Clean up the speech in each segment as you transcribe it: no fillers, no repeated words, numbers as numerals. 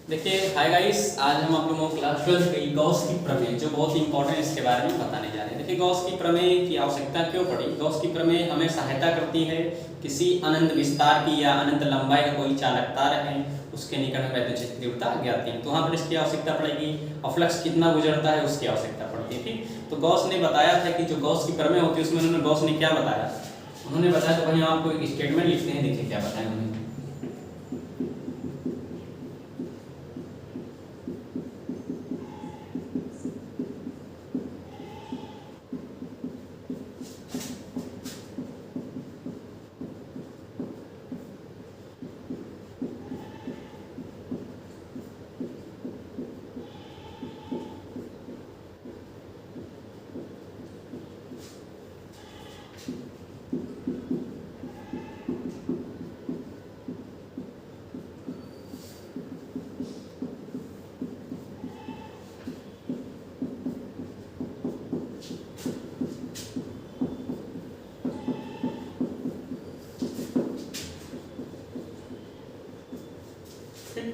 देखिए hi guys, आज हम आप लोगों को क्लास 12 की गॉस की प्रमेय जो बहुत इंपॉर्टेंट इसके बारे में बताने जा रहे हैं। देखिए गॉस की प्रमेय की आवश्यकता क्यों पड़ी। गॉस की प्रमेय हमें सहायता करती है किसी अनंत विस्तार की या अनंत लंबाई का कोई चालक तार है उसके निकट में वैद्युत क्षेत्र तीव्रता ज्ञात है, तो वहाँ पर इसकी आवश्यकता पड़ेगी और फ्लक्स कितना गुजरता है उसकी आवश्यकता पड़ती है। ठीक, तो गॉस ने बताया था कि जो गॉस की प्रमेय होती है उसमें उन्होंने गॉस ने क्या बताया, उन्होंने बताया तो वहीं आपको एक स्टेटमेंट लिखते हैं। देखिए क्या बताया उन्होंने।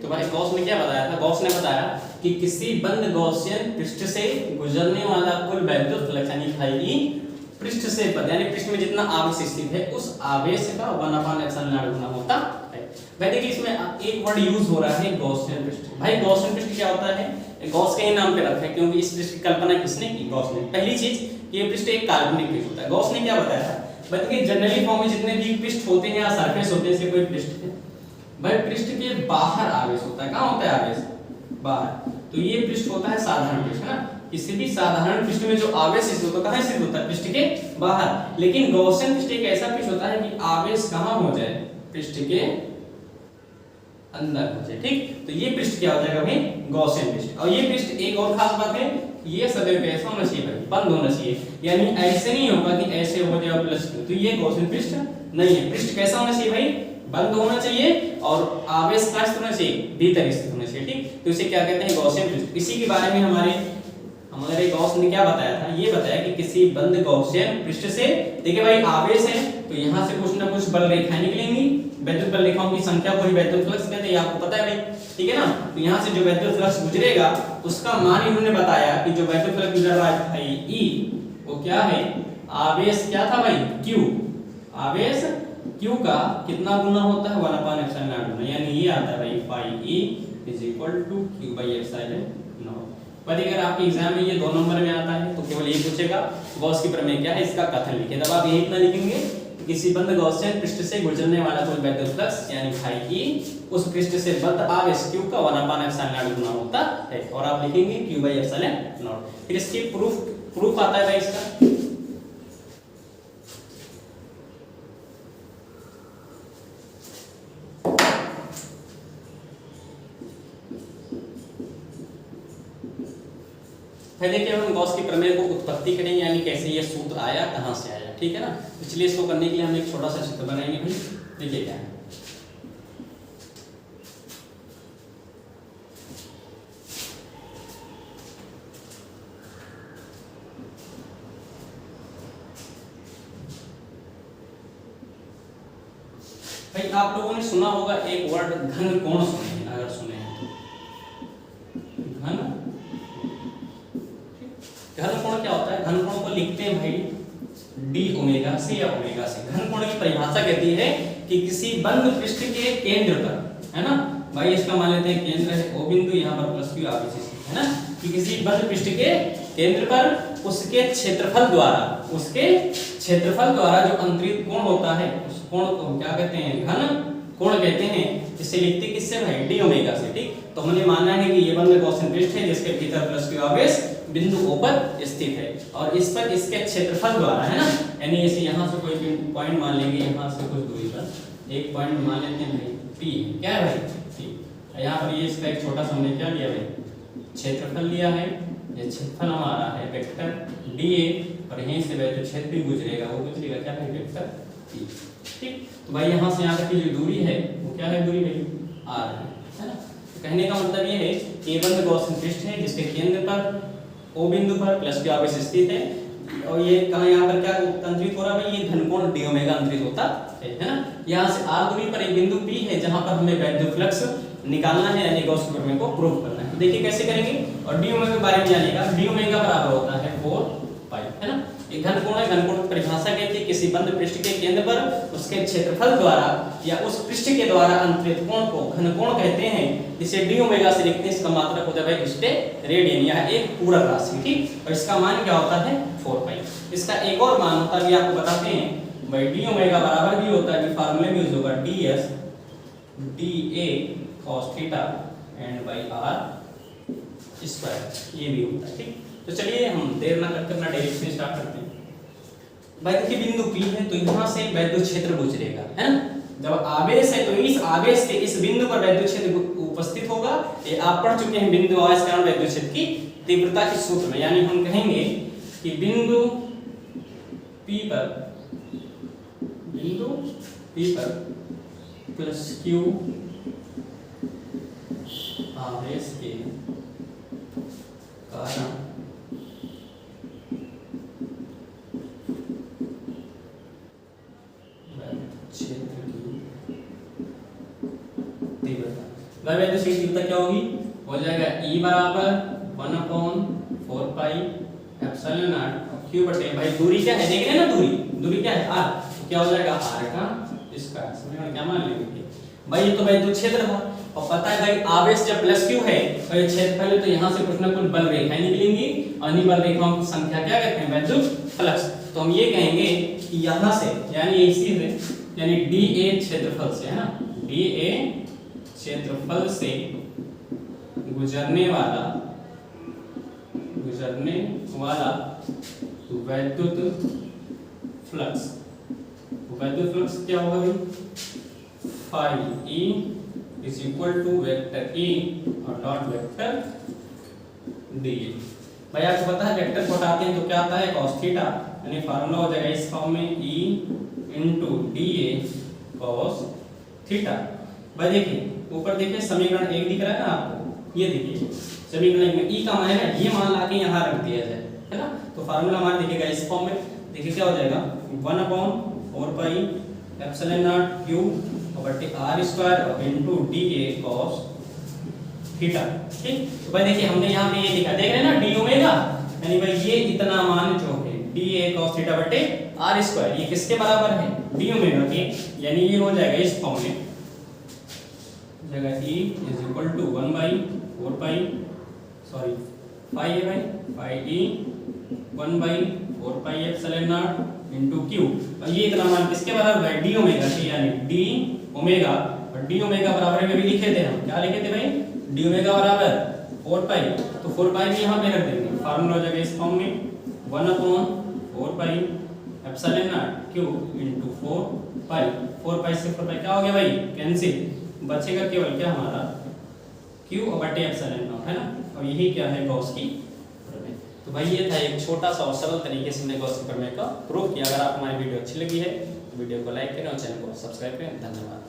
तो भाई गॉस ने क्या बताया था, गॉस ने बताया कि किसी बंद गॉसियन पृष्ठ से गुजरने वाला कुल वैद्युत फ्लक्स यानी फाई पृष्ठ से पद यानी पृष्ठ में जितना आवेश स्थित है उस आवेश का 1/ε0 गुना होता है। भाई देखिए इसमें एक वर्ड यूज हो रहा है गॉसियन पृष्ठ। भाई गॉसियन पृष्ठ क्या होता है, गॉस के ही नाम पे रखा है क्योंकि इस पृष्ठ की कल्पना किसने की, गॉस ने। पहली चीज ये पृष्ठ एक काल्पनिक पृष्ठ होता है। गॉस ने क्या बताया था, बल्कि जनरली फॉर्म में जितने भी पृष्ठ होते हैं या सरफेस होते हैं इसके कोई पृष्ठ है भाई पृष्ठ के बाहर आवेश होता है। कहाँ होता है आवेश, बाहर। तो ये पृष्ठ होता है साधारण पृष्ठ, है ना। किसी भी साधारण पृष्ठ में जो आवेश स्थित होता है कहाँ स्थित होता है, पृष्ठ के बाहर। लेकिन गॉसियन पृष्ठ एक ऐसा पृष्ठ होता है कि आवेश कहाँ हो जाए, पृष्ठ के अंदर हो जाए। ठीक, तो ये पृष्ठ क्या हो जाएगा भाई, गॉसियन पृष्ठ। और ये पृष्ठ एक और खास बात है, ये सदैव कैसा होना चाहिए भाई, बंद होना चाहिए। यानी ऐसे नहीं होगा कि ऐसे हो जाए प्लस, तो ये गॉसियन पृष्ठ नहीं है। पृष्ठ कैसा होना चाहिए भाई, बंद होना चाहिए और आवेश का होना चाहिए, भीतर स्थित होना चाहिए। ठीक, तो इसे क्या कहते हैं, गॉसियन पृष्ठ। इसी के बारे में हमारे गॉस ने क्या बताया था, ये बताया कि किसी बंद गॉसियन पृष्ठ से, देखिए भाई आवेश है तो यहाँ से कुछ ना कुछ बल रेखाएं निकलेंगी, वैद्युत बल रेखाओं की संख्या को ही वैद्युत फ्लक्स कहते हैं, आपको पता है भाई। ठीक है ना, तो यहाँ से जो वैद्युत फ्लक्स गुजरेगा उसका मान इन्होंने बताया कि जो वैद्युत फ्लक्स गुजर रहा है भाई ई, वो क्या है, आवेश क्या था भाई, क्यू। आवेश Q का कितना गुना होता है, 1/ε0 गुना, यानी ये आता है भाई फाई E = Q/ε0। पर अगर आपके एग्जाम में ये 2 नंबर में आता है तो केवल यही पूछेगा गॉस की प्रमेय क्या है, इसका कथन लिखिए। तब आप यही इतना लिखेंगे कि किसी बंद गॉसियन पृष्ठ से गुजरने वाला कोई वैद्युत फ्लक्स यानी फाई E उस पृष्ठ से बंद आवेश Q का 1/ε0 गुना होता है, और आप लिखेंगे Q/ε0। फिर इसकी प्रूफ आता है भाई इसका। देखिए हम गॉस की प्रमेय को उत्पत्ति करेंगे, यानी कैसे ये सूत्र आया, कहां से आया। ठीक है ना, इसलिए इसको करने के लिए हम एक छोटा सा चित्र बनाएंगे भाई। देखिए क्या है, भाई आप लोगों ने सुना होगा एक वर्ड घन कोण, सुने हैं, अगर सुने हैं तो घन कोण क्या होता है, घन कोण को लिखते हैं भाई डी ओमेगा से या ओमेगा से। घन कोण की परिभाषा कहती है कि किसी बंद पृष्ठ के केंद्र पर, है ना भाई, इसका मान लेते हैं केंद्र है O बिंदु, यहाँ पर प्लस Q आवेश है ना, कि किसी बंद पृष्ठ के केंद्र पर उसके क्षेत्रफल द्वारा जो अंतरित कोण होता है उस कोण को हम क्या कहते हैं, घन कोण कहते हैं। इसे लिखते किससे भाई, डी ओमेगा से। ठीक, तो हमने माना है कि ये बंद गॉसियन पृष्ठ है जिसके भीतर प्लस Q आवेश बिंदु O पर स्थित है, और इस पर इसके क्षेत्रफल द्वारा, है ना, यानी इसे यहाँ से कोई पॉइंट मान लेंगे, यहाँ से कुछ दूरी पर एक पॉइंट मान लेते हैं भाई P, क्या है भाई P। यहाँ पर ये इसका एक छोटा सा हमने क्या लिया भाई, क्षेत्रफल लिया है। ये क्षेत्रफल हमारा है वेक्टर dA, और यहीं से वैद्युत क्षेत्र भी गुजरेगा, वो गुजरेगा क्या है, वेक्टर P। ठीक, तो भाई यहाँ से यहाँ तक की जो दूरी है वो क्या है, दूरी भाई R है ना। तो कहने का मतलब ये है कि बंद गॉसियन पृष्ठ है जिसके केंद्र पर O बिंदु पर प्लस Q आवेश स्थित है, और ये कहाँ यहाँ पर क्या अंतरित हो रहा है भाई, ये घन कोण डी ओमेगा अंतरित होता है ना। यहाँ से R दूरी पर एक बिंदु P है जहाँ पर हमें वैद्युत फ्लक्स निकालना है यानी गॉस के प्रमेय को प्रूव करना है। तो देखिए कैसे करेंगे, और डी ओमेगा के बारे में जानिएगा। डी ओमेगा बराबर होता है 4 पाई, है ना। एक घनकोण है, घनकोण की परिभाषा कहती है किसी बंद पृष्ठ के केंद्र पर उसके क्षेत्रफल द्वारा या उस पृष्ठ के द्वारा अंतरित कोण को घनकोण कहते हैं। इसे डी ओमेगा से लिखते हैं, इसका मात्रक होता है स्टेरेडियन, यह एक पूरक राशि, ठीक। और इसका मान क्या होता है 4 पाई। इसका एक और मान होता है, आपको बताते हैं भाई, डी ओमेगा बराबर भी होता है, फार्मूले में यूज होगा ds dA cos theta and by r square, ये भी होता है, ठीक। तो चलिए हम देर ना करके अपना डेरिवेशन स्टार्ट करते हैं। भाई देखिए बिंदु P है, तो यहाँ से वैद्युत क्षेत्र गुजरेगा, है ना। जब आवेश है तो इस आवेश के इस बिंदु पर वैद्युत क्षेत्र उपस्थित होगा। ये आप पढ़ चुके हैं बिंदु आवेश कारण वैद्युत क्षेत्र की तीव्रता के सूत्र में, यानी हम कहेंगे कि बिंदु P पर प्लस Q आवेश के कारण क्षेत्र की तीव्रता, वैद्युत क्षेत्र की तीव्रता क्या होगी, हो जाएगा E बराबर 1/4 पाई एप्सिलॉन नॉट Q बटे, भाई दूरी क्या है देख रहे हैं ना, दूरी क्या है r, तो क्या हो जाएगा r का स्क्वायर। समझ में क्या मान लेंगे भाई, ये तो वैद्युत क्षेत्र था। और पता है भाई आवेश जब प्लस Q है तो ये क्षेत्रफल, तो यहाँ से कुछ ना कुछ बल रेखाएं निकलेंगी, और इन बल रेखाओं की संख्या क्या कहते हैं, वैद्युत फ्लक्स। तो हम ये कहेंगे कि यहाँ से यानी इसी से, यानी dA क्षेत्रफल से, है ना, dA क्षेत्रफल से गुजरने वाला वैद्युत फ्लक्स क्या होगा भाई, phi E is equal to vector E और डॉट वेक्टर dA। भाई आपको पता है वेक्टर को हटाते हैं तो क्या आता है cos थीटा, यानी फार्मूला हो जाएगा इस फॉर्म में E into dA cos theta. भाई देखिए ऊपर देखिए समीकरण 1 दिख रहा है ना आपको, ये देखिए समीकरण 1 में E का मान है ना, ये मान लाके यहाँ रख दिया जाए, है ना। तो फार्मूला हमारा दिखेगा इस फॉर्म में, देखिए क्या हो जाएगा 1/4 पाई एप्सिलॉन नॉट Q बटे r square into dA cos theta, ठीक। तो भाई देखिए हमने यहाँ पे ये लिखा, देख रहे हैं ना डी ओमेगा, यानी भाई ये इतना मान जो है dA cos थीटा बटे r स्क्वायर, ये किसके बराबर है, डी ओमेगा के, यानी ये हो जाएगा इस फॉर्म में, जगह E is equal to 1/4 pi, sorry pi है भाई, pi E 1/4 pi epsilon naught into Q, और ये इतना मान किसके बराबर है, डी ओमेगा के, यानी डी ओमेगा, और डी ओमेगा बराबर में भी लिखे थे हम, क्या लिखे थे भाई, डी ओमेगा बराबर 4 पाई, तो 4 पाई भी यहाँ पे रख देंगे, फार्मूला हो जाएगा इस फॉर्म में 1/4 pi epsilon not Q into 4 पाई, 4 पाई से 4 पाई क्या हो गया भाई, कैंसिल, बचेगा केवल क्या हमारा Q बटे एप्सिलॉन नॉट, है ना। और यही क्या है गॉस की प्रमेय। तो भाई ये था एक छोटा सा और सरल तरीके से हमने गॉस की प्रमेय का प्रूफ किया। अगर आपको हमारी वीडियो अच्छी लगी है तो वीडियो को लाइक करें और चैनल को सब्सक्राइब करें। धन्यवाद।